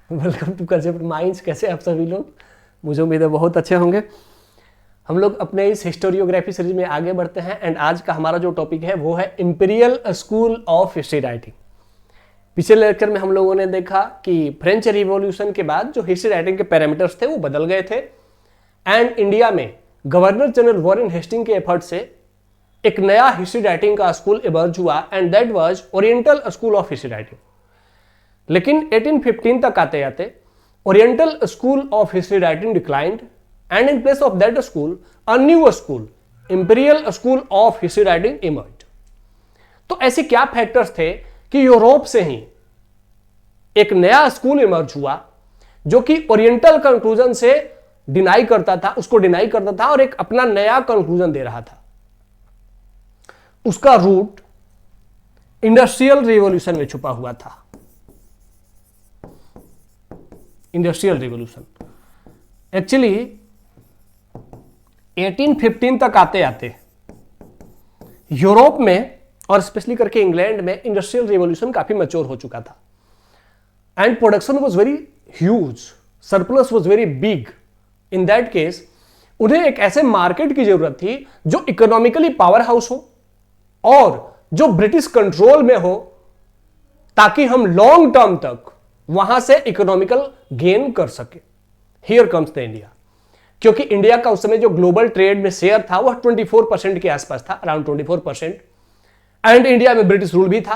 Welcome to concept minds. कैसे आप सभी लोग? मुझे उम्मीद है बहुत अच्छे होंगे। हम लोग अपने इस हिस्टोरियोग्राफी सीरीज में आगे बढ़ते हैं एंड आज का हमारा जो टॉपिक है वो है imperial school of history writing. पिछले लेक्चर में हम लोगों ने देखा कि फ्रेंच रिवॉल्यूशन के बाद जो हिस्ट्री राइटिंग के पैरामीटर्स थे वो बदल गए थे एंड इंडिया में गवर्नर जनरल वॉरेन हेस्टिंग के एफर्ट से एक नया हिस्ट्री राइटिंग का स्कूल इमर्ज हुआ and that was oriental school of history writing. लेकिन 1815 तक आते आते oriental school of history writing declined and in place of that school a new school imperial school of history writing emerged. तो ऐसे क्या factors थे कि यूरोप से ही एक नया स्कूल इमर्ज हुआ जो कि ओरिएंटल कंक्लूजन से डिनाई करता था, उसको डिनाई करता था और एक अपना नया कंक्लूजन दे रहा था। उसका रूट इंडस्ट्रियल रिवॉल्यूशन में छुपा हुआ था। इंडस्ट्रियल रिवॉल्यूशन एक्चुअली 1815 तक आते आते यूरोप में और स्पेशली करके इंग्लैंड में इंडस्ट्रियल रिवॉल्यूशन काफी मैच्योर हो चुका था and production was very huge, surplus was very big. In that case उन्हें एक ऐसे मार्केट की जरूरत थी जो इकोनॉमिकली पावर हाउस हो और जो ब्रिटिश कंट्रोल में हो, ताकि हम लॉन्ग टर्म तक वहां से इकोनॉमिकल गेन कर सके। हियर कम्स द इंडिया, क्योंकि इंडिया का उस समय जो ग्लोबल ट्रेड में शेयर था वह 24% के आसपास था, अराउंड 24%, एंड इंडिया में ब्रिटिश रूल भी था।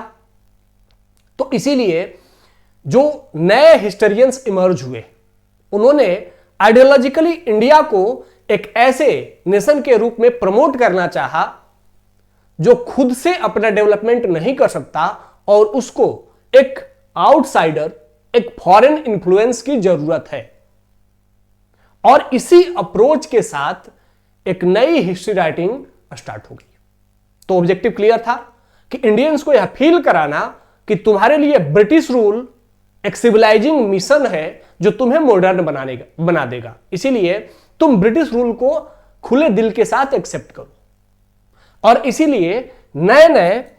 तो इसीलिए जो नए हिस्टोरियंस इमर्ज हुए उन्होंने आइडियोलॉजिकली इंडिया को एक ऐसे नेशन के रूप में प्रमोट करना चाहा जो खुद से अपना डेवलपमेंट नहीं कर सकता और उसको एक आउटसाइडर, एक फॉरेन इंफ्लुएंस की जरूरत है। और इसी अप्रोच के साथ एक नई हिस्ट्री राइटिंग स्टार्ट हो गई। तो ऑब्जेक्टिव क्लियर था कि इंडियंस को यह फील कराना कि तुम्हारे लिए ब्रिटिश रूल एक सिविलाइजिंग मिशन है जो तुम्हें मॉडर्न बना देगा, इसीलिए तुम ब्रिटिश रूल को खुले दिल के साथ एक्सेप्ट करो। और इसीलिए नए नए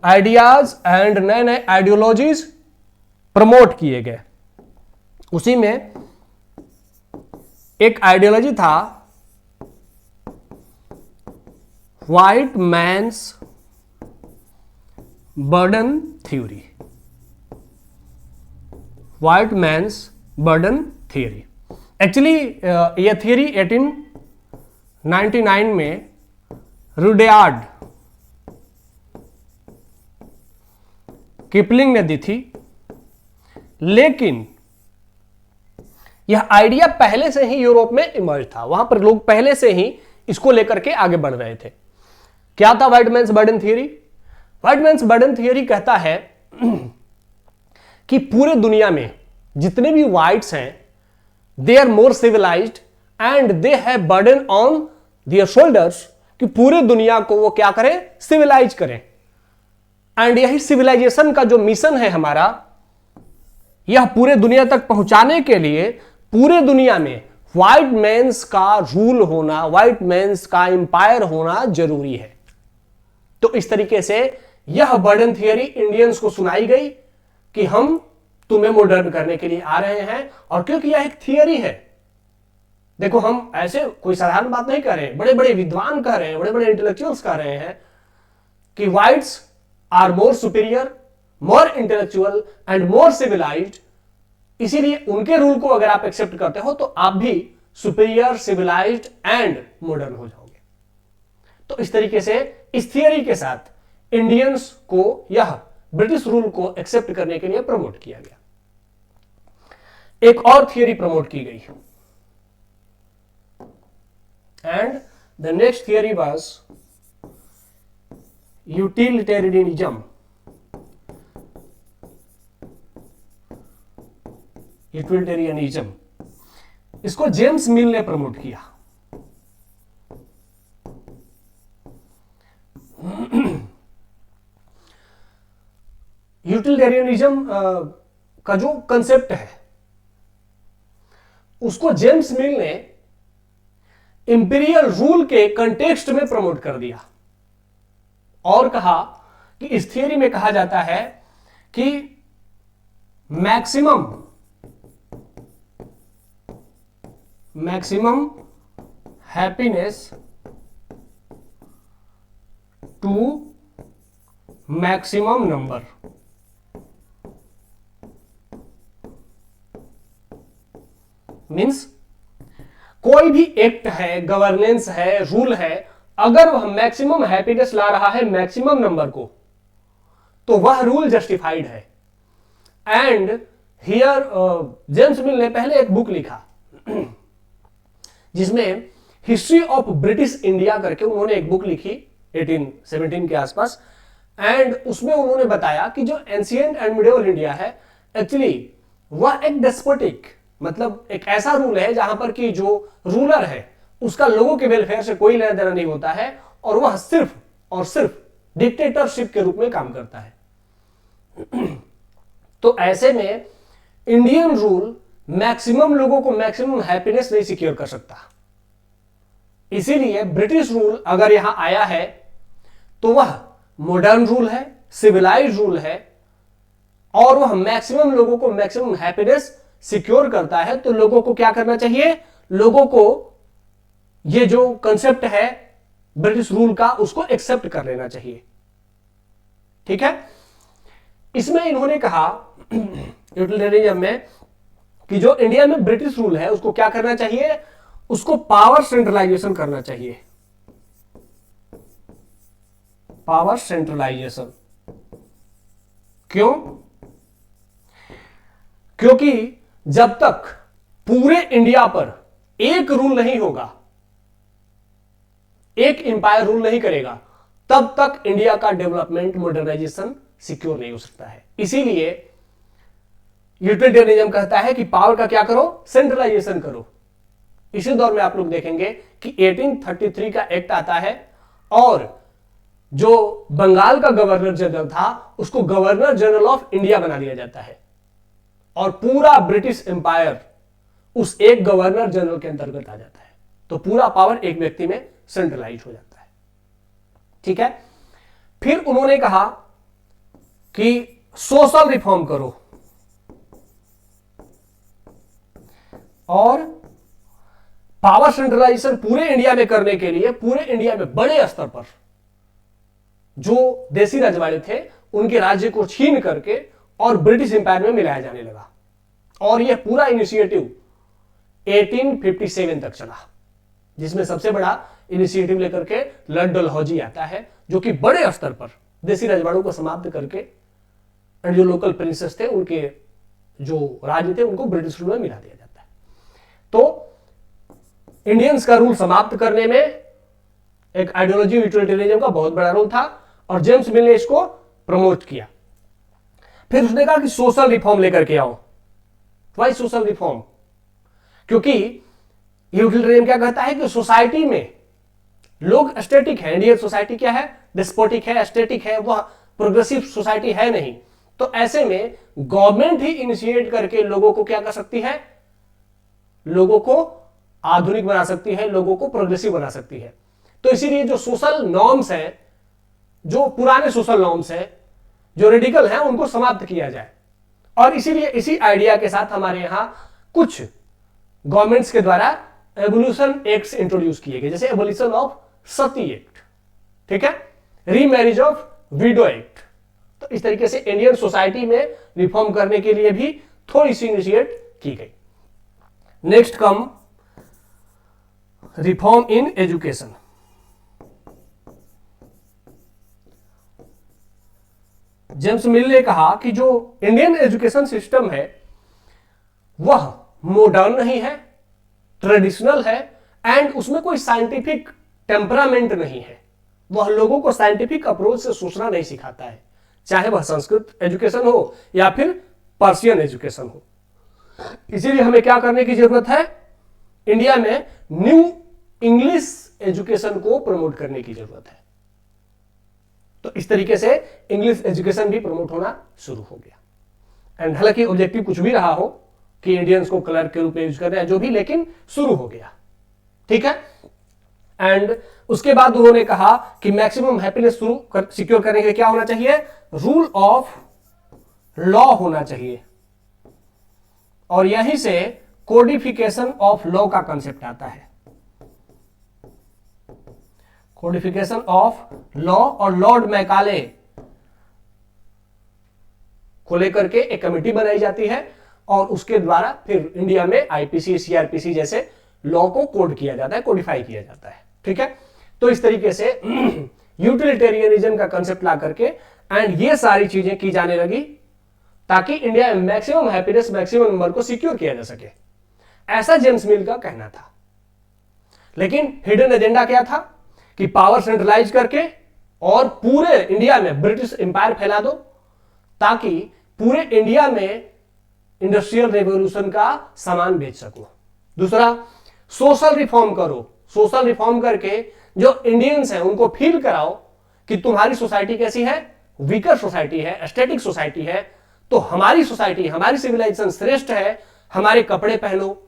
आइडियाज एंड नए नए आइडियोलॉजीज प्रमोट किए गए। उसी में एक आइडियोलॉजी था white man's burden theory. White man's burden theory actually यह थ्योरी 1899 में रुडयार्ड किपलिंग ने दी थी, लेकिन यह आइडिया पहले से ही यूरोप में इमर्ज था। वहां पर लोग पहले से ही इसको लेकर के आगे बढ़ रहे थे। क्या था white man's burden theory? White man's burden theory कहता है कि पूरे दुनिया में जितने भी व्हाइट्स हैं they are more civilised and they have burden on their shoulders, कि पूरे दुनिया को वो क्या करें? सिविलाइज करें। एंड यही सिविलाइजेशन का जो मिशन है हमारा, यह पूरे दुनिया तक पहुंचाने के लिए पूरे दुनिया में व्हाइट मैन्स का रूल होना, व्हाइट मैन्स का एम्पायर होना जरूरी है। तो इस तरीके से यह बर्डन थियरी इंडियंस को सुनाई गई कि हम तुम्हें मॉडर्न करने के लिए आ रहे हैं। और क्योंकि यह एक थियरी है, देखो हम ऐसे कोई साधारण बात नहीं कर रहे हैं, बड़े बड़े विद्वान कह रहे हैं, बड़े बड़े इंटेलेक्चुअल्स कह रहे हैं कि whites are more superior, more intellectual and more civilised. इसीलिए उनके रूल को अगर आप एक्सेप्ट करते हो तो आप भी सुपीरियर, सिविलाइज्ड एंड मॉडर्न हो जाओगे। तो इस तरीके से इस थियरी के साथ इंडियंस को यह ब्रिटिश रूल को एक्सेप्ट करने के लिए प्रमोट किया गया। एक और थियरी प्रमोट की गई and the next theory was utilitarianism. Utilitarianism इसको जेम्स मिल ने प्रमोट किया। यूटिलिटेरियनिज्म का जो कंसेप्ट है उसको जेम्स मिल ने इंपीरियल रूल के कंटेक्स्ट में प्रमोट कर दिया और कहा कि इस थियरी में कहा जाता है कि maximum maximum happiness to maximum number. Means कोई भी एक्ट है, गवर्नेंस है, रूल है, अगर वह मैक्सिमम हैप्पीनेस ला रहा है मैक्सिमम नंबर को, तो वह रूल जस्टिफाइड है। एंड हियर जेम्स मिल ने पहले एक बुक लिखा जिसमें हिस्ट्री ऑफ ब्रिटिश इंडिया करके उन्होंने एक बुक लिखी 1817 के आसपास। एंड उसमें उन्होंने बताया कि जो एंशिएंट एंड मिडिवल इंडिया है एक्चुअली वह एक डेस्पोटिक, मतलब एक ऐसा रूल है जहां पर कि जो रूलर है उसका लोगों के वेलफेयर से कोई लेना देना नहीं होता है और वह सिर्फ और सिर्फ डिक्टेटरशिप के रूप में काम करता है। तो ऐसे में इंडियन रूल मैक्सिमम लोगों को मैक्सिमम हैप्पीनेस नहीं सिक्योर कर सकता। इसीलिए ब्रिटिश रूल अगर यहां आया है तो वह मॉडर्न रूल है, सिविलाइज्ड रूल है और वह मैक्सिमम लोगों को मैक्सिमम हैप्पीनेस सिक्योर करता है। तो लोगों को क्या करना चाहिए, लोगों को यह जो कंसेप्ट है ब्रिटिश रूल का उसको एक्सेप्ट कर लेना चाहिए। ठीक है, इसमें इन्होंने कहा यूटिलिटेरियनिज्म में कि जो इंडिया में ब्रिटिश रूल है उसको क्या करना चाहिए, उसको पावर सेंट्रलाइजेशन करना चाहिए। पावर सेंट्रलाइजेशन क्यों? क्योंकि जब तक पूरे इंडिया पर एक रूल नहीं होगा, एक एम्पायर रूल नहीं करेगा, तब तक इंडिया का डेवलपमेंट, मॉडर्नाइजेशन सिक्योर नहीं हो सकता है। इसीलिए यूटिलिटेरियनिज्म कहता है कि पावर का क्या करो, सेंट्रलाइजेशन करो। इसी दौर में आप लोग देखेंगे कि 1833 का एक्ट आता है और जो बंगाल का गवर्नर जनरल था उसको गवर्नर जनरल ऑफ इंडिया बना दिया जाता है और पूरा ब्रिटिश एम्पायर उस एक गवर्नर जनरल के अंतर्गत आ जाता है। तो पूरा पावर एक व्यक्ति में सेंट्रलाइज हो जाता है। ठीक है, फिर उन्होंने कहा कि सोशल रिफॉर्म करो और पावर सेंट्रलाइजेशन पूरे इंडिया में करने के लिए पूरे इंडिया में बड़े स्तर पर जो देसी रजवाड़े थे उनके राज्य को छीन करके और ब्रिटिश एम्पायर में मिलाया जाने लगा। और यह पूरा इनिशिएटिव 1857 तक चला, जिसमें सबसे बड़ा इनिशिएटिव लेकर के लॉर्ड डलहौजी आता है, जो कि बड़े स्तर पर देसी रजवाड़ों को समाप्त करके जो लोकल प्रिंसेस थे उनके जो राज्य थे उनको ब्रिटिश रूल में मिला दिया जाता है। तो इंडियंस का रूल समाप्त करने में एक आइडियोलॉजी यूटिलिटेरियनिज्म का बहुत बड़ा रोल था और जेम्स मिल ने इसको प्रमोट किया। फिर उसने कहा कि सोशल रिफॉर्म लेकर के आओ। Why social reform? क्योंकि यूटिलिटेरियन क्या कहता है कि सोसाइटी में लोग स्टैटिक है। इंडियन सोसाइटी क्या है? डेस्पोटिक है, स्टैटिक है, वह प्रोग्रेसिव सोसाइटी है नहीं। तो ऐसे में गवर्नमेंट ही इनिशिएट करके लोगों को क्या कर सकती है, लोगों को आधुनिक बना सकती है, लोगों को प्रोग्रेसिव बना सकती है। तो इसीलिए जो सोशल नॉर्म्स हैं, जो पुराने सोशल नॉर्म्स हैं, जो रेडिकल हैं, उनको समाप्त किया जाए। और इसीलिए इसी आइडिया के साथ हमारे यहां कुछ गवर्नमेंट्स के द्वारा एवोल्यूशन एक्ट्स इंट्रोड्यूस किए गए, जैसे एबोलिशन ऑफ सती एक्ट, ठीक है, रीमैरिज ऑफ विडो एक्ट। तो इस तरीके से इंडियन सोसाइटी में रिफॉर्म करने के लिए भी थोड़ी सी इनिशिएट की गई। Next come reform in education. James मिल ने कहा कि जो इंडियन एजुकेशन सिस्टम है वह मॉडर्न नहीं है, ट्रेडिशनल है एंड उसमें कोई साइंटिफिक टेम्परामेंट नहीं है। वह लोगों को साइंटिफिक अप्रोच से सोचना नहीं सिखाता है, चाहे वह संस्कृत एजुकेशन हो या फिर पर्शियन एजुकेशन हो। इसीलिए हमें क्या करने की जरूरत है, इंडिया में न्यू इंग्लिश एजुकेशन को प्रमोट करने की जरूरत है। तो इस तरीके से इंग्लिश एजुकेशन भी प्रमोट होना शुरू हो गया। एंड हालांकि ऑब्जेक्टिव कुछ भी रहा हो कि इंडियंस को कलर के रूप में यूज करना है जो भी, लेकिन शुरू हो गया। ठीक है, एंड उसके बाद उन्होंने कहा कि मैक्सिमम हैप्पीनेस सिक्योर करने के लिए क्या होना चाहिए, रूल ऑफ लॉ होना चाहिए। और यहीं से कोडिफिकेशन ऑफ लॉ का कंसेप्ट आता है। कोडिफिकेशन ऑफ लॉ, और लॉर्ड मैकाले को लेकर के एक कमेटी बनाई जाती है और उसके द्वारा फिर इंडिया में आईपीसी, सीआरपीसी जैसे लॉ को कोड किया जाता है, कोडिफाई किया जाता है। ठीक है, तो इस तरीके से यूटिलिटेरियनिज्म का कंसेप्ट ला करके एंड ये सारी चीजें की जाने लगी ताकि इंडिया में मैक्सिमम हैप्पीनेस, मैक्सिमम नंबर को सिक्योर किया जा सके, ऐसा जेम्स मिल का कहना था। लेकिन हिडन एजेंडा क्या था कि पावर सेंट्रलाइज करके और पूरे इंडिया में ब्रिटिश एम्पायर फैला दो ताकि पूरे इंडिया में इंडस्ट्रियल रेवोल्यूशन का सामान बेच सको। दूसरा, सोशल रिफॉर्म करो। सोशल रिफॉर्म करके जो इंडियंस हैं उनको फील कराओ कि तुम्हारी सोसाइटी कैसी है, वीकर सोसाइटी है, एस्थेटिक सोसाइटी है, तो हमारी सोसाइटी, हमारी सिविलाइजेशन श्रेष्ठ है, हमारे कपड़े पहनो,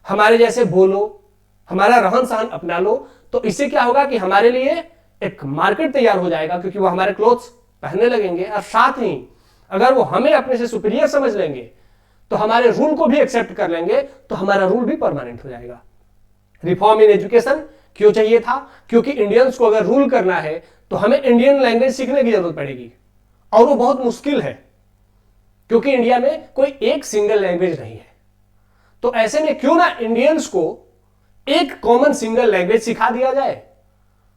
हमारे जैसे बोलो, हमारा रहन सहन अपना लो। तो इससे क्या होगा कि हमारे लिए एक मार्केट तैयार हो जाएगा, क्योंकि वो हमारे क्लोथ्स पहनने लगेंगे, और साथ ही अगर वो हमें अपने से सुपीरियर समझ लेंगे तो हमारे रूल को भी एक्सेप्ट कर लेंगे, तो हमारा रूल भी परमानेंट हो जाएगा। रिफॉर्म इन एजुकेशन क्यों चाहिए था? क्योंकि इंडियंस को अगर रूल करना है तो हमें इंडियन लैंग्वेज सीखने की जरूरत पड़ेगी, और वो बहुत मुश्किल है क्योंकि इंडिया में कोई एक सिंगल लैंग्वेज नहीं है। तो ऐसे में क्यों ना इंडियंस को एक कॉमन सिंगल लैंग्वेज सिखा दिया जाए,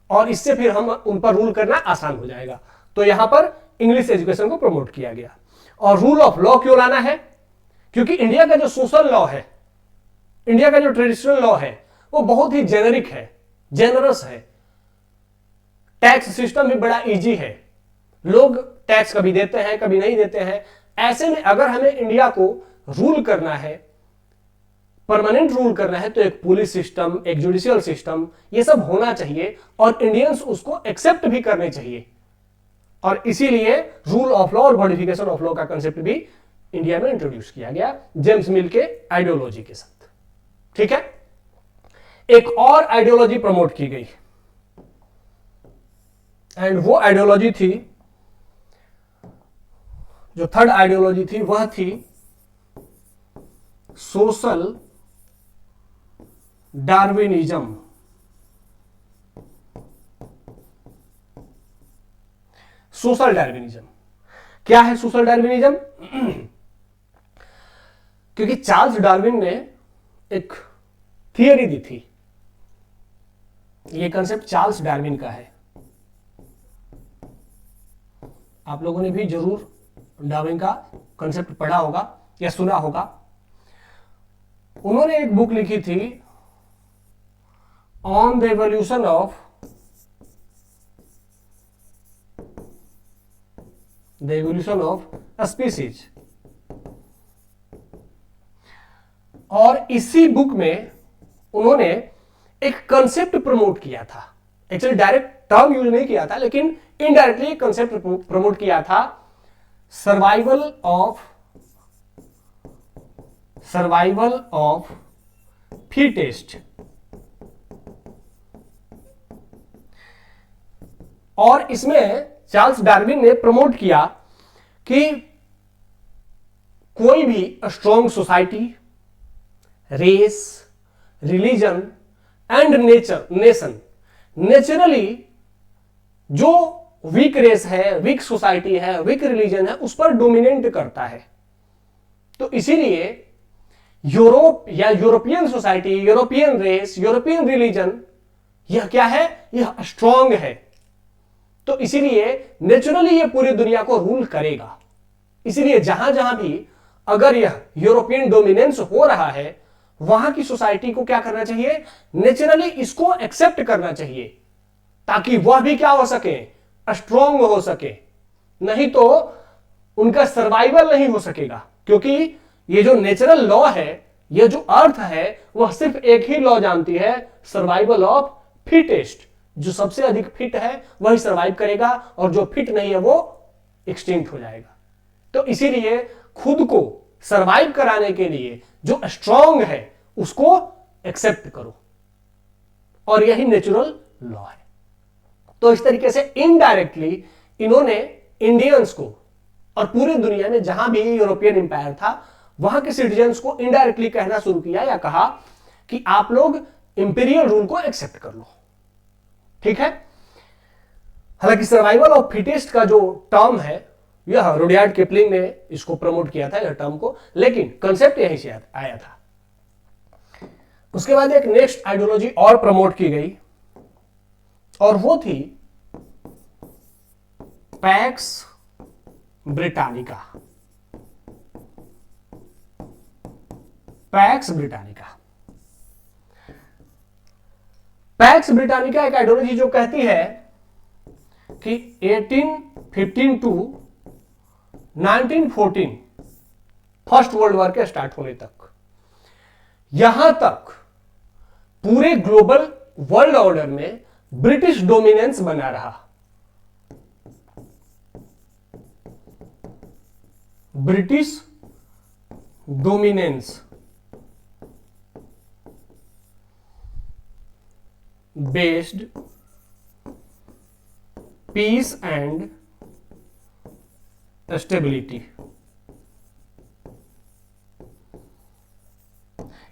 और इससे फिर हम उन पर रूल करना आसान हो जाएगा। तो यहां पर इंग्लिश एजुकेशन को प्रमोट किया गया। और रूल ऑफ लॉ क्यों लाना है? क्योंकि इंडिया का जो सोशल लॉ है, इंडिया का जो ट्रेडिशनल लॉ है, वो बहुत ही जेनरिक है, जेनरस है। टैक्स सिस्टम भी बड़ा इजी है, लोग टैक्स कभी देते हैं कभी नहीं देते हैं। ऐसे में अगर हमें इंडिया को रूल करना है, परमानेंट रूल करना है, तो एक पुलिस सिस्टम, एक जुडिशियल सिस्टम, ये सब होना चाहिए और इंडियंस उसको एक्सेप्ट भी करने चाहिए। और इसीलिए रूल ऑफ लॉ और मॉडिफिकेशन ऑफ लॉ का कंसेप्ट भी इंडिया में इंट्रोड्यूस किया गया जेम्स मिल के आइडियोलॉजी के साथ। ठीक है, एक और आइडियोलॉजी प्रमोट की गई, एंड वो आइडियोलॉजी थी, जो थर्ड आइडियोलॉजी थी, वह थी सोशल डार्विनिज्म। सोशल डार्विनिज्म क्या है? सोशल डार्विनिज्म क्योंकि चार्ल्स डार्विन ने एक थियरी दी थी, यह कंसेप्ट चार्ल्स डार्विन का है। आप लोगों ने भी जरूर डार्विन का कंसेप्ट पढ़ा होगा या सुना होगा। उन्होंने एक बुक लिखी थी on the evolution of species, और इसी बुक में उन्होंने एक कंसेप्ट प्रमोट किया था। एक्चुअली डायरेक्ट टर्म यूज नहीं किया था, लेकिन इनडायरेक्टली कंसेप्ट प्रमोट किया था, सर्वाइवल ऑफ फिटेस्ट। और इसमें चार्ल्स डार्विन ने प्रमोट किया कि कोई भी strong society, race, religion and nation naturally जो वीक रेस है, वीक सोसाइटी है, वीक रिलीजन है, उस पर डोमिनेट करता है। तो इसीलिए यूरोप या European society, European race, European religion, यह क्या है? यह स्ट्रॉन्ग है। तो इसीलिए नेचुरली यह पूरी दुनिया को रूल करेगा। इसीलिए जहां जहां भी अगर यह यूरोपियन डोमिनेंस हो रहा है, वहां की सोसाइटी को क्या करना चाहिए? नेचुरली इसको एक्सेप्ट करना चाहिए, ताकि वह भी क्या हो सके? स्ट्रॉन्ग हो सके। नहीं तो उनका सर्वाइवल नहीं हो सकेगा, क्योंकि ये जो नेचुरल लॉ है, ये जो अर्थ है, वह सिर्फ एक ही लॉ जानती है, सर्वाइवल ऑफ फिटेस्ट। जो सबसे अधिक फिट है वही सर्वाइव करेगा, और जो फिट नहीं है वो एक्सटिंक्ट हो जाएगा। तो इसीलिए खुद को सर्वाइव कराने के लिए जो स्ट्रॉन्ग है उसको एक्सेप्ट करो, और यही नेचुरल लॉ है। तो इस तरीके से इनडायरेक्टली इन्होंने इंडियंस को और पूरी दुनिया में जहां भी यूरोपियन एम्पायर था वहां के सिटीजन्स को इनडायरेक्टली कहना शुरू किया या कहा कि आप लोग इंपीरियल रूल को एक्सेप्ट कर लो। ठीक है, हालांकि सर्वाइवल ऑफ फिटेस्ट का जो टर्म है, यह रुडयार्ड किपलिंग ने इसको प्रमोट किया था यह टर्म को, लेकिन कंसेप्ट यहीं से आया था। उसके बाद एक नेक्स्ट आइडियोलॉजी और प्रमोट की गई और वो थी Pax Britannica. Pax Britannica, Pax Britannica एक आइडियोलॉजी जो कहती है कि 1815 टू 1914 फर्स्ट वर्ल्ड वॉर के स्टार्ट होने तक, यहां तक पूरे ग्लोबल वर्ल्ड ऑर्डर में ब्रिटिश डोमिनेंस बना रहा। British dominance based peace and stability.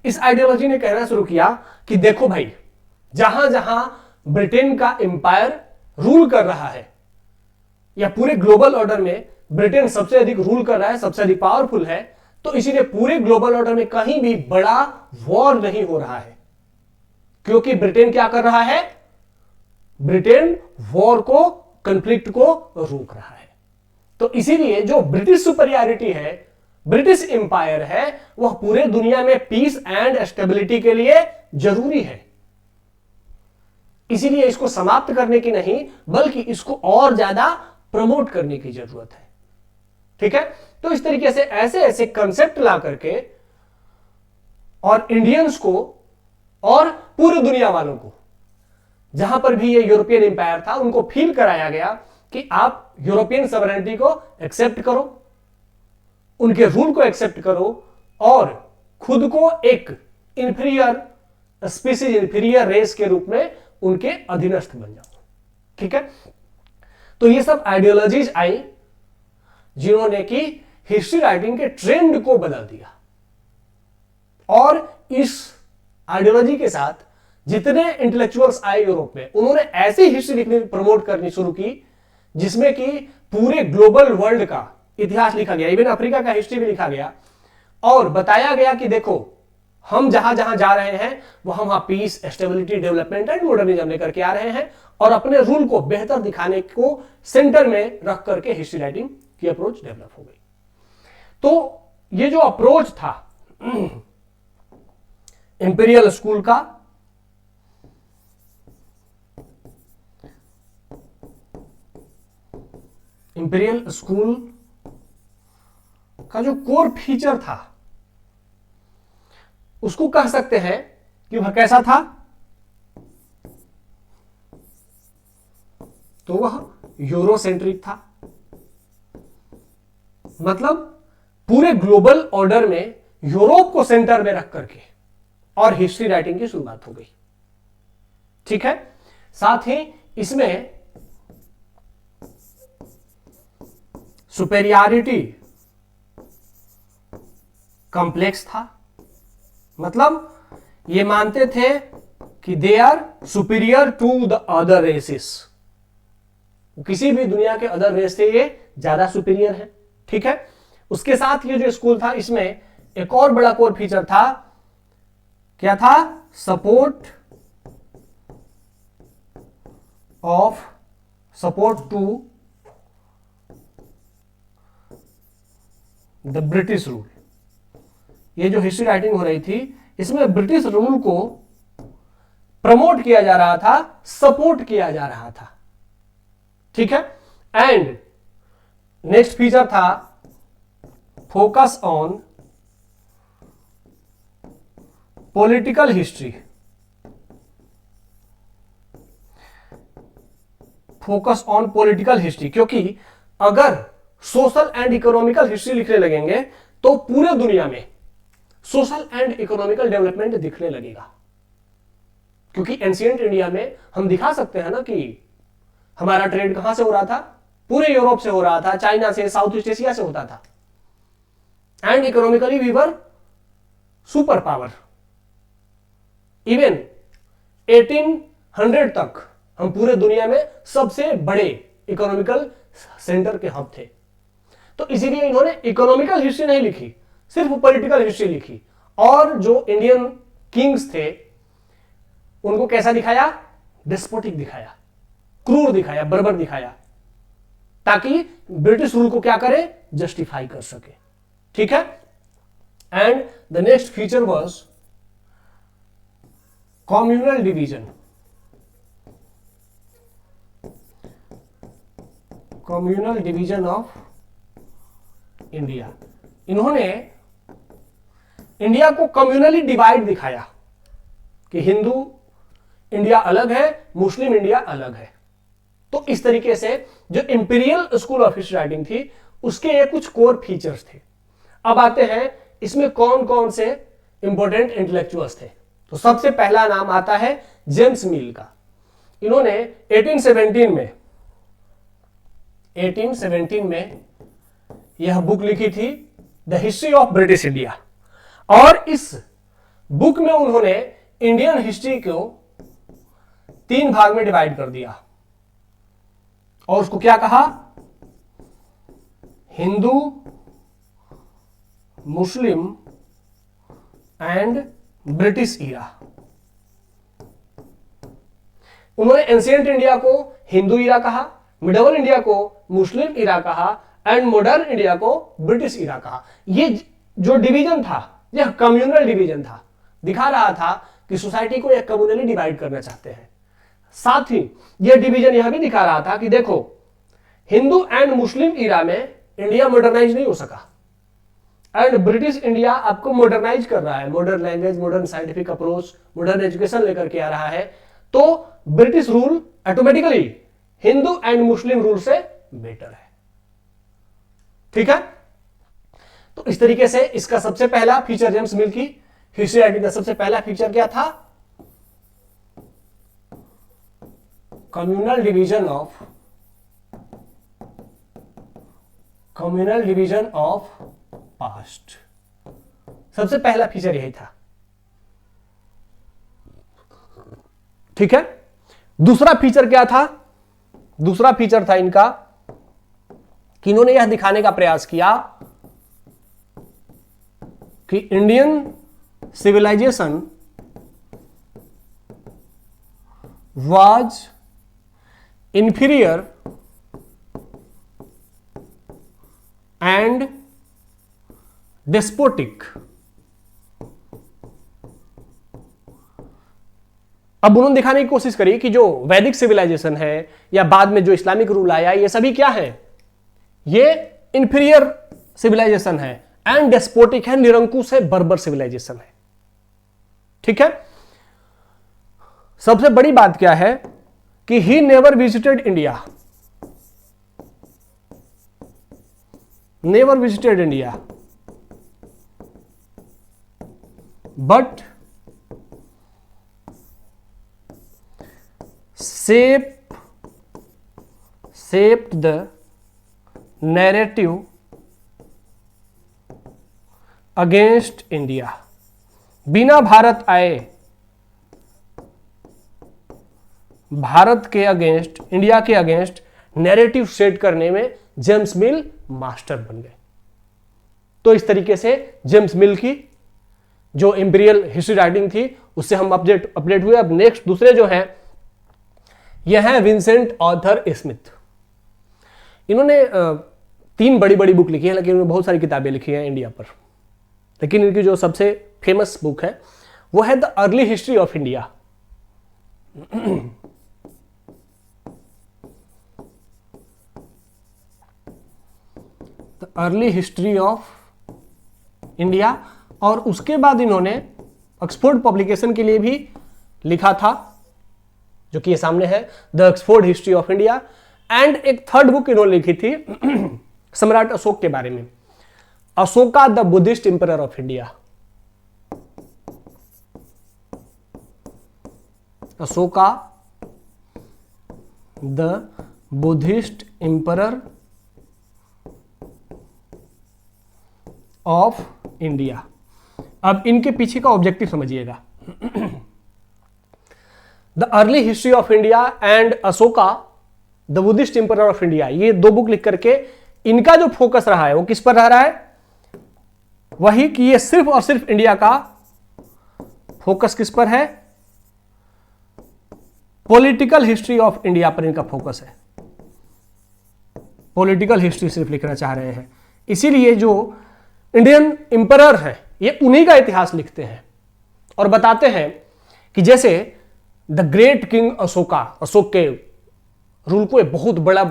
इस आइडियोलॉजी ने कहना शुरू किया कि देखो भाई, जहां जहां ब्रिटेन का एम्पायर रूल कर रहा है या पूरे ग्लोबल ऑर्डर में ब्रिटेन सबसे अधिक रूल कर रहा है, सबसे अधिक पावरफुल है, तो इसीलिए पूरे ग्लोबल ऑर्डर में कहीं भी बड़ा वॉर नहीं हो रहा है, क्योंकि ब्रिटेन क्या कर रहा है? ब्रिटेन वॉर को, कंफ्लिक्ट को रोक रहा है। तो इसीलिए जो ब्रिटिश सुपरियरिटी है, ब्रिटिश एम्पायर है, वह पूरे दुनिया में पीस एंड स्टेबिलिटी के लिए जरूरी है। इसीलिए इसको समाप्त करने की नहीं, बल्कि इसको और ज्यादा प्रमोट करने की जरूरत है। ठीक है, तो इस तरीके से ऐसे ऐसे कंसेप्ट ला करके और इंडियंस को और पूरी दुनिया वालों को, जहां पर भी ये यूरोपियन एम्पायर था, उनको फील कराया गया कि आप यूरोपियन सॉवरेनिटी को एक्सेप्ट करो, उनके रूल को एक्सेप्ट करो और खुद को एक इंफीरियर स्पीसीज, इंफीरियर रेस के रूप में उनके अधीनस्थ बन जाओ। ठीक है, तो ये सब आइडियोलॉजीज आई जिन्होंने कि हिस्ट्री राइटिंग के ट्रेंड को बदल दिया। और इस आइडियोलॉजी के साथ जितने इंटेलेक्चुअल्स आए यूरोप में, उन्होंने ऐसी हिस्ट्री लिखनी, प्रमोट करनी शुरू की जिसमें कि पूरे ग्लोबल वर्ल्ड का इतिहास लिखा गया, इवन अफ्रीका का हिस्ट्री भी लिखा गया और बताया गया कि देखो हम जहां जहां जा रहे हैं वहां वहां peace, stability, development and modernism लेकर के आ रहे हैं और अपने रूल को बेहतर दिखाने को सेंटर में रख करके हिस्ट्री राइटिंग की अप्रोच डेवलप हो गई। तो ये जो अप्रोच था इंपीरियल स्कूल का, इंपीरियल स्कूल का जो कोर फीचर था, उसको कह सकते हैं कि वह कैसा था? तो वह यूरोसेंट्रिक था। मतलब पूरे ग्लोबल ऑर्डर में यूरोप को सेंटर में रख करके और हिस्ट्री राइटिंग की शुरुआत हो गई। ठीक है, साथ ही इसमें सुपेरियरिटी कॉम्प्लेक्स था। मतलब ये मानते थे कि they are superior to the other races, किसी भी दुनिया के अदर रेस से ये ज्यादा सुपीरियर है। ठीक है, उसके साथ ये जो स्कूल था, इसमें एक और बड़ा कोर फीचर था। क्या था? Support to the British rule. ये जो हिस्ट्री राइटिंग हो रही थी, इसमें ब्रिटिश रूल को प्रमोट किया जा रहा था, सपोर्ट किया जा रहा था। ठीक है, एंड नेक्स्ट फीचर था focus on political history. Focus on political history, क्योंकि अगर सोशल एंड इकोनॉमिकल हिस्ट्री लिखने लगेंगे तो पूरे दुनिया में सोशल एंड इकोनॉमिकल डेवलपमेंट दिखने लगेगा। क्योंकि एंशिएंट इंडिया में हम दिखा सकते हैं ना कि हमारा ट्रेड कहां से हो रहा था? पूरे यूरोप से हो रहा था, चाइना से, साउथ ईस्ट एशिया से होता था। And economically we were super power. Even 1800 तक हम पूरे दुनिया में सबसे बड़े इकोनॉमिकल सेंटर के हब थे। तो इसीलिए इन्होंने इकोनॉमिकल हिस्ट्री नहीं लिखी, सिर्फ पॉलिटिकल हिस्ट्री लिखी। और जो इंडियन किंग्स थे उनको कैसा दिखाया? डेस्पोटिक दिखाया, क्रूर दिखाया, बर्बर दिखाया, ताकि ब्रिटिश रूल को क्या करे? जस्टिफाई कर सके। ठीक है। And the next feature was communal division. Communal division of India. इन्होंने इंडिया को कम्युनली डिवाइड दिखाया कि हिंदू इंडिया अलग है, मुस्लिम इंडिया अलग है। तो इस तरीके से जो imperial school of history writing थी उसके ये कुछ कोर फीचर्स थे। अब आते हैं इसमें कौन कौन से इंपॉर्टेंट इंटेलेक्चुअल्स थे। तो सबसे पहला नाम आता है जेम्स मिल का। इन्होंने 1817 में यह बुक लिखी थी, the history of British India. और इस बुक में उन्होंने इंडियन हिस्ट्री को 3 भाग में डिवाइड कर दिया और उसको क्या कहा? Hindu, Muslim and British era. उन्होंने एंशिएंट इंडिया को हिंदू ईरा कहा, मिडल इंडिया को मुस्लिम ईरा कहा एंड मॉडर्न इंडिया को ब्रिटिश ईरा कहा। ये जो डिवीजन था यह कम्युनल डिवीजन था, दिखा रहा था कि सोसाइटी को एक कम्युनली डिवाइड करना चाहते हैं। साथ ही यह डिवीजन यह भी दिखा रहा था कि देखो हिंदू एंड मुस्लिम ईरा में इंडिया मॉडर्नाइज नहीं हो सका एंड ब्रिटिश इंडिया आपको मॉडर्नाइज कर रहा है, modern language, modern scientific approach, modern education लेकर के आ रहा है। तो British rule automatically Hindu and Muslim rule से बेटर है। ठीक है। तो इस तरीके से इसका सबसे पहला फीचर जेम्स मिल की हिस्ट्री राइटिंग का सबसे पहला फीचर क्या था? Communal division of past. सबसे पहला फीचर यही था। ठीक है। दूसरा फीचर क्या था? दूसरा फीचर था इनका कि इन्होंने यह दिखाने का प्रयास किया कि Indian civilisation was inferior and despotic. अब उन्होंने दिखाने की कोशिश करी कि जो वैदिक सिविलाइजेशन है या बाद में जो इस्लामिक रूल आया ये सभी क्या है? ये इंफीरियर सिविलाइजेशन है एंड डेस्पोटिक है, निरंकुश है, बर्बर सिविलाइजेशन है। ठीक है। सबसे बड़ी बात क्या है कि he never visited India, but shaped the narrative against India। बिना भारत आए भारत के अगेंस्ट, इंडिया के अगेंस्ट नैरेटिव सेट करने में जेम्स मिल मास्टर बन गए। तो इस तरीके से जेम्स मिल की जो इंपीरियल हिस्ट्री राइटिंग थी उससे हम अपडेट हुए। अब नेक्स्ट दूसरे जो हैं यह है विंसेंट आर्थर स्मिथ। इन्होंने 3 बड़ी बड़ी बुक लिखी है, लेकिन इन्होंने बहुत सारी किताबें लिखी हैं इंडिया पर। लेकिन इनकी जो सबसे फेमस बुक है वो है the early history of India. The early history of India. और उसके बाद इन्होंने ऑक्सफोर्ड पब्लिकेशन के लिए भी लिखा था, जो कि ये सामने है, the Oxford history of India. And एक थर्ड बुक इन्होंने लिखी थी सम्राट अशोक के बारे में, Ashoka the Buddhist emperor of India. Ashoka the Buddhist emperor of India. अब इनके पीछे का ऑब्जेक्टिव समझिएगा। The early history of India and Ashoka the Buddhist emperor of India, ये दो बुक लिख करके इनका जो फोकस रहा है वो किस पर रहा है? वही कि ये सिर्फ और सिर्फ इंडिया का फोकस किस पर है? पॉलिटिकल हिस्ट्री ऑफ इंडिया पर इनका फोकस है। पॉलिटिकल हिस्ट्री सिर्फ लिखना चाह रहे हैं, इसीलिए जो इंडियन एम्परर है ये उन्हीं का इतिहास लिखते हैं और बताते हैं कि जैसे the great king Ashoka, Ashok के रूल को एक बहुत बड़ा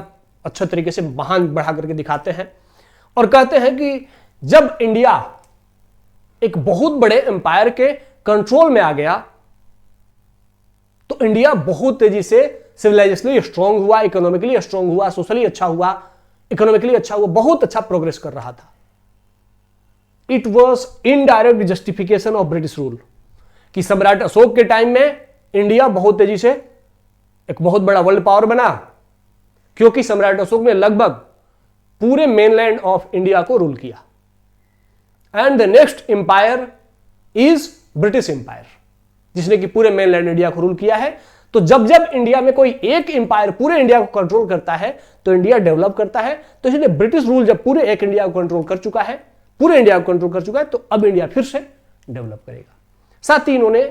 अच्छे तरीके से महान बढ़ा करके दिखाते हैं और कहते हैं कि जब इंडिया एक बहुत बड़े एम्पायर के कंट्रोल में आ गया तो इंडिया बहुत तेजी से सिविलाइजेशनली स्ट्रांग हुआ, इकोनॉमिकली स्ट्रांग हुआ, सोशली अच्छा हुआ, इकोनॉमिकली अच्छा हुआ, बहुत अच्छा प्रोग्रेस कर रहा था। It was indirect justification of British rule कि सम्राट अशोक के टाइम में इंडिया बहुत तेजी से एक बहुत बड़ा वर्ल्ड पावर बना क्योंकि सम्राट अशोक ने लगभग पूरे मेनलैंड ऑफ इंडिया को रूल किया। And the next empire is British empire, जिसने कि पूरे मेनलैंड इंडिया को रूल किया है। तो जब जब इंडिया में कोई एक एम्पायर पूरे इंडिया को कंट्रोल करता है तो इंडिया डेवलप करता है। तो इसलिए ब्रिटिश रूल जब पूरे एक इंडिया को कंट्रोल कर चुका है, पूरे इंडिया को कंट्रोल कर चुका है, तो अब इंडिया फिर से डेवलप करेगा। साथ ही इन्होंने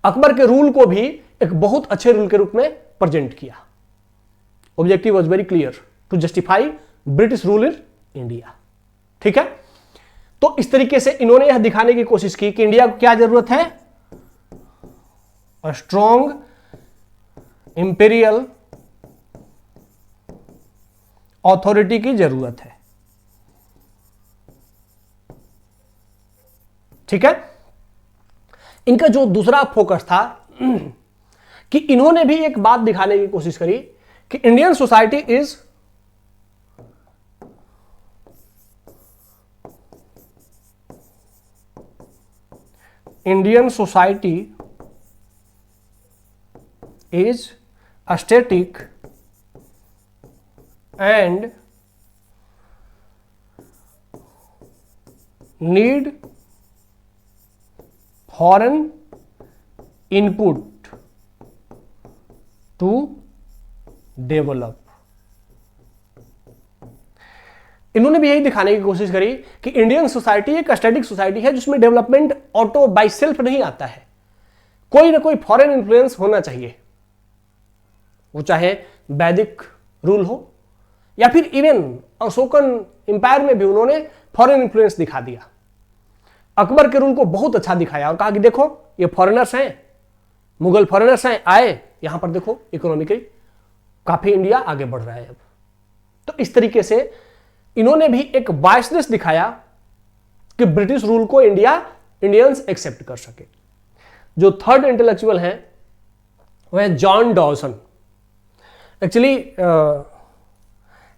अकबर के रूल को भी एक बहुत अच्छे रूल के रूप में प्रेजेंट किया। Objective was very clear, to justify British rule in India. ठीक है, तो इस तरीके से इन्होंने यह दिखाने की कोशिश की कि इंडिया को क्या जरूरत है? स्ट्रॉन्ग इंपीरियल अथॉरिटी की जरूरत है। ठीक है, इनका जो दूसरा फोकस था कि इन्होंने भी एक बात दिखाने की कोशिश करी कि Indian society is static and need foreign input to develop। इन्होंने भी यही दिखाने की कोशिश करी कि इंडियन सोसाइटी एक स्टैटिक सोसाइटी है जिसमें डेवलपमेंट ऑटो बाय सेल्फ नहीं आता है, कोई ना कोई फॉरेन इन्फ्लुएंस होना चाहिए, वो चाहे वैदिक रूल हो या फिर इवन अशोकन एम्पायर में भी उन्होंने फॉरेन इन्फ्लुएंस दिखा दिया। अकबर के रूल को बहुत अच्छा दिखाया और कहा कि देखो ये फॉरेनर्स हैं, मुगल फॉरेनर्स हैं, आए यहां पर देखो इकोनॉमिकली काफी इंडिया आगे बढ़ रहा है अब। तो इस तरीके से इन्होंने भी एक बायसनेस दिखाया कि ब्रिटिश रूल को इंडियंस एक्सेप्ट कर सके। जो थर्ड इंटेलेक्चुअल हैं वह है John Dowson. Actually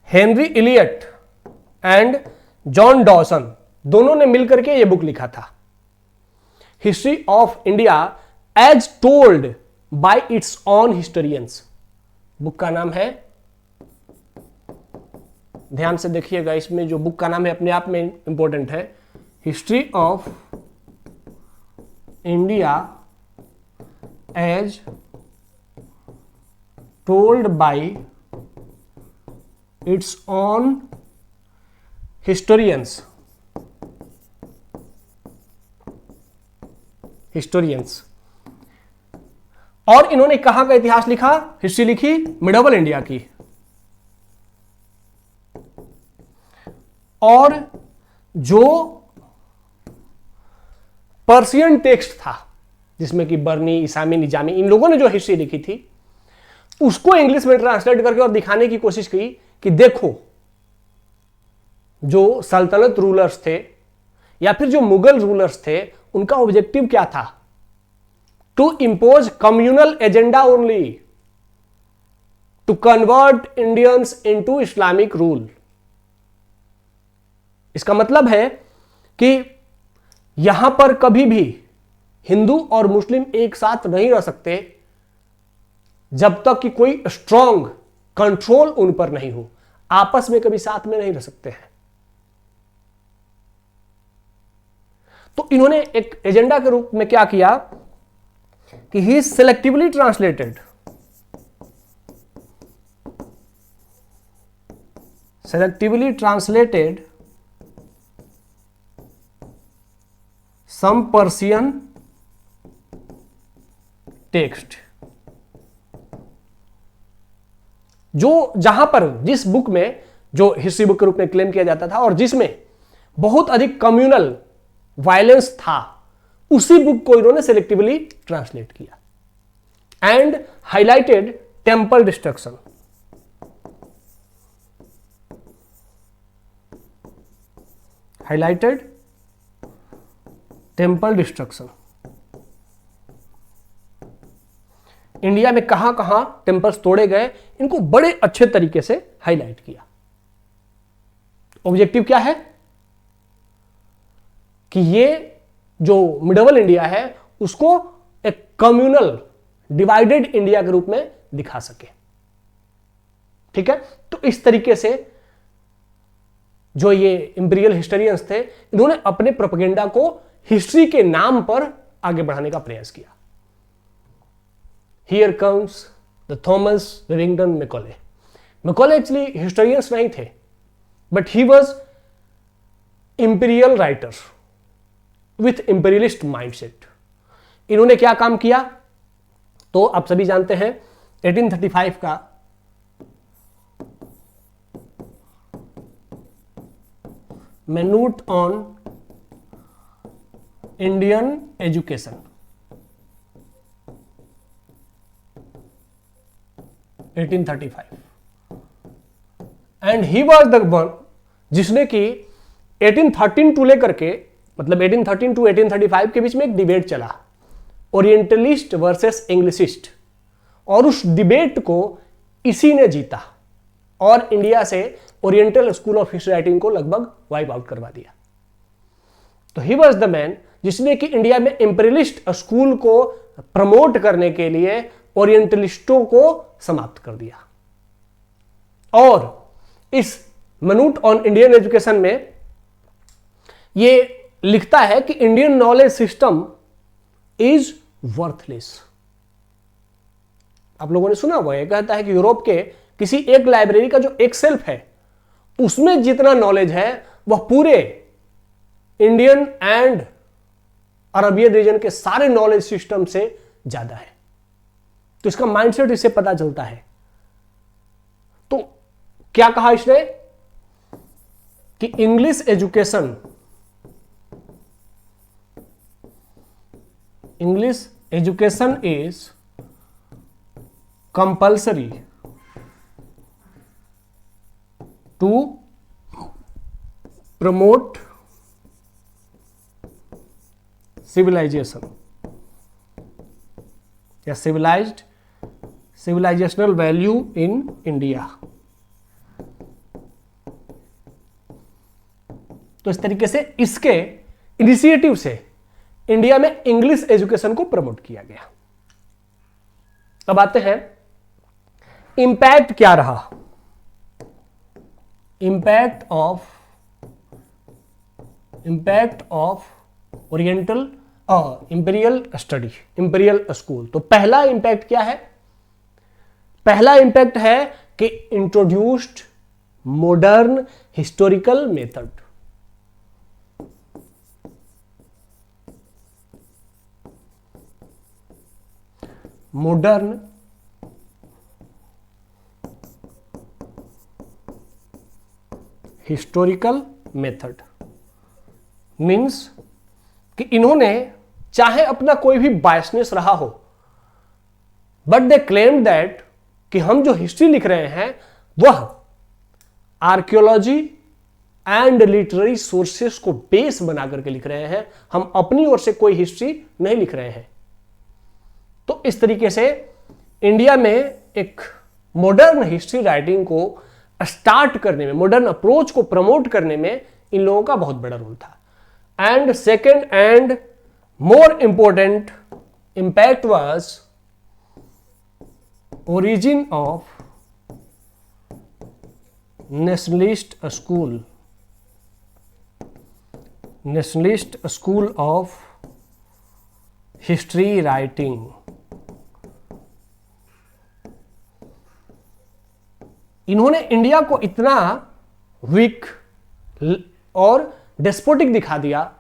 Henry Elliot and John Dowson दोनों ने मिलकर के यह बुक लिखा था, history of India as told by its own historians. Book का नाम है, ध्यान से देखिएगा, इसमें जो बुक का नाम है अपने आप में इंपॉर्टेंट है, history of India as told by its own historians. और इन्होंने कहां का इतिहास लिखा? हिस्ट्री लिखी मिडोवल इंडिया की। और जो पर्शियन टेक्स्ट था जिसमें कि बर्नी, इसामी, निजामी, इन लोगों ने जो हिस्ट्री लिखी थी उसको इंग्लिश में ट्रांसलेट करके और दिखाने की कोशिश की कि देखो जो सल्तनत रूलर्स थे या फिर जो मुगल रूलर्स थे उनका ऑब्जेक्टिव क्या था? To impose communal agenda only, to convert Indians into Islamic rule. इसका मतलब है कि यहां पर कभी भी हिंदू और मुस्लिम एक साथ नहीं रह सकते जब तक कि कोई स्ट्रॉन्ग कंट्रोल उन पर नहीं हो, आपस में कभी साथ में नहीं रह सकते हैं। तो इन्होंने एक एजेंडा के रूप में क्या किया कि ही selectively translated some Persian text, जो जहां पर जिस बुक में, जो हिस्ट्री बुक के रूप में क्लेम किया जाता था और जिसमें बहुत अधिक कम्युनल वायलेंस था, उसी बुक को इन्होंने सेलेक्टिवली ट्रांसलेट किया and highlighted temple destruction. Highlighted temple destruction. India में कहां कहां टेम्पल्स तोड़े गए, इनको बड़े अच्छे तरीके से हाईलाइट किया। ऑब्जेक्टिव क्या है कि ये जो मिडल इंडिया है उसको एक कम्युनल डिवाइडेड इंडिया के रूप में दिखा सके। ठीक है, तो इस तरीके से जो ये इंपीरियल हिस्टोरियंस थे, इन्होंने अपने प्रोपेगेंडा को हिस्ट्री के नाम पर आगे बढ़ाने का प्रयास किया। Here comes the Thomas Willingdon Macaulay. Macaulay actually historians नहीं थे, but he was imperial writer with imperialist mindset. इन्होंने क्या काम किया, तो आप सभी जानते हैं 1835 का minute on Indian education, 1835, and he was the one जिसने कि 1813 टू लेकर के, मतलब 1813 टू 1835 के बीच में एक डिबेट चला, ओरिएंटलिस्ट वर्सेस इंग्लिशिस्ट, और उस डिबेट को इसी ने जीता और इंडिया से oriental school of history writing को लगभग वाइप आउट करवा दिया। तो ही वॉज द मैन जिसने कि इंडिया में इंपीरियलिस्ट स्कूल को प्रमोट करने के लिए ओरिएंटलिस्टों को समाप्त कर दिया। और इस मिनट ऑन इंडियन एजुकेशन में ये लिखता है कि Indian knowledge system is worthless. आप लोगों ने सुना हुआ है, कहता है कि यूरोप के किसी एक लाइब्रेरी का जो एक सेल्फ है उसमें जितना नॉलेज है वह पूरे इंडियन एंड अरबियन रीजन के सारे नॉलेज सिस्टम से ज्यादा है। तो इसका माइंडसेट इससे पता चलता है। तो क्या कहा इसने कि English education is compulsory to promote civilisation या सिविलाइजेशनल वैल्यू इन इंडिया। तो इस तरीके से इसके इनिशिएटिव से इंडिया में इंग्लिश एजुकेशन को प्रमोट किया गया। अब आते हैं इंपैक्ट क्या रहा, impact of oriental imperial study, imperial school. तो पहला इंपैक्ट क्या है, पहला इंपैक्ट है कि introduced modern historical method. Modern historical method means कि इन्होंने चाहे अपना कोई भी बायसनेस रहा हो, बट दे क्लेम दैट कि हम जो हिस्ट्री लिख रहे हैं वह आर्कियोलॉजी एंड लिटरेरी सोर्सेस को बेस बना करके लिख रहे हैं, हम अपनी ओर से कोई हिस्ट्री नहीं लिख रहे हैं। तो इस तरीके से इंडिया में एक मॉडर्न हिस्ट्री राइटिंग को स्टार्ट करने में, मॉडर्न अप्रोच को प्रमोट करने में इन लोगों का बहुत बड़ा रोल था। And second and more important impact was origin of nationalist school, nationalist school of history writing. इन्होंने इंडिया को इतना वीक और डेस्पोटिक दिखा दिया,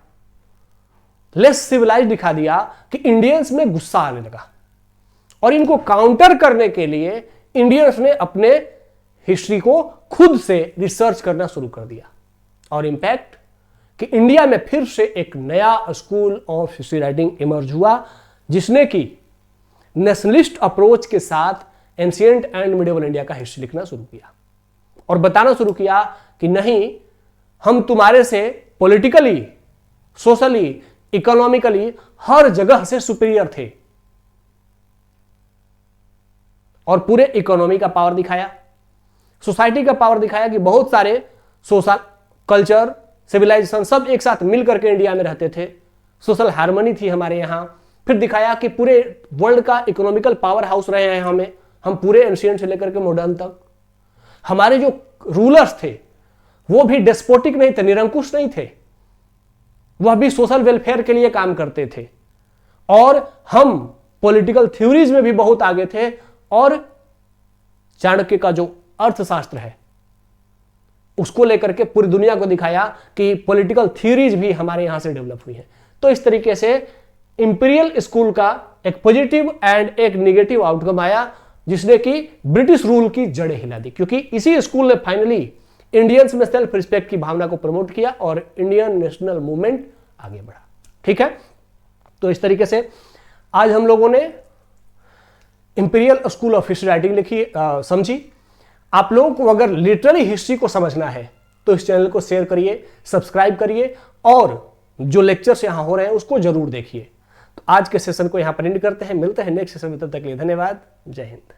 लेस सिविलाइज दिखा दिया कि इंडियंस में गुस्सा आने लगा, और इनको काउंटर करने के लिए इंडियंस ने अपने हिस्ट्री को खुद से रिसर्च करना शुरू कर दिया, और इंपैक्ट कि इंडिया में फिर से एक नया school of history writing emerge हुआ, जिसने कि नेशनलिस्ट अप्रोच के साथ एंशिएंट एंड मिडिवल इंडिया का हिस्ट्री लिखना शुरू किया और बताना शुरू किया कि नहीं, हम तुम्हारे से पॉलिटिकली, सोशली, इकोनॉमिकली हर जगह से सुपीरियर थे, और पूरे इकोनॉमी का पावर दिखाया, सोसाइटी का पावर दिखाया कि बहुत सारे सोशल, कल्चर, सिविलाइजेशन सब एक साथ मिल करके इंडिया में रहते थे, सोशल हार्मनी थी हमारे यहां। फिर दिखाया कि पूरे वर्ल्ड का इकोनॉमिकल पावर हाउस रहे हैं हम पूरे एंशिएंट से लेकर के मॉडर्न तक। हमारे जो रूलर्स थे वो भी डेस्पोटिक नहीं थे, निरंकुश नहीं थे, वह भी सोशल वेलफेयर के लिए काम करते थे, और हम पॉलिटिकल थ्योरीज में भी बहुत आगे थे, और चाणक्य का जो अर्थशास्त्र है उसको लेकर के पूरी दुनिया को दिखाया कि पॉलिटिकल थ्योरीज भी हमारे यहां से डेवलप हुई हैं। तो इस तरीके से इंपीरियल स्कूल का एक पॉजिटिव एंड एक नेगेटिव आउटकम आया, जिसने कि ब्रिटिश रूल की जड़ें हिला दी, क्योंकि इसी स्कूल ने फाइनली इंडियंस में सेल्फ रिस्पेक्ट की भावना को प्रमोट किया और इंडियन नेशनल मूवमेंट आगे बढ़ा। ठीक है, तो इस तरीके से आज हम लोगों ने imperial school of history writing लिखी, समझी। आप लोगों को अगर लिटरली हिस्ट्री को समझना है तो इस चैनल को शेयर करिए, सब्सक्राइब करिए, और जो लेक्चर्स यहां हो रहे हैं उसको जरूर देखिए। तो आज के सेशन को यहां पर एंड करते हैं, मिलते हैं नेक्स्ट सेशन में, तब तक के लिए धन्यवाद, जय हिंद।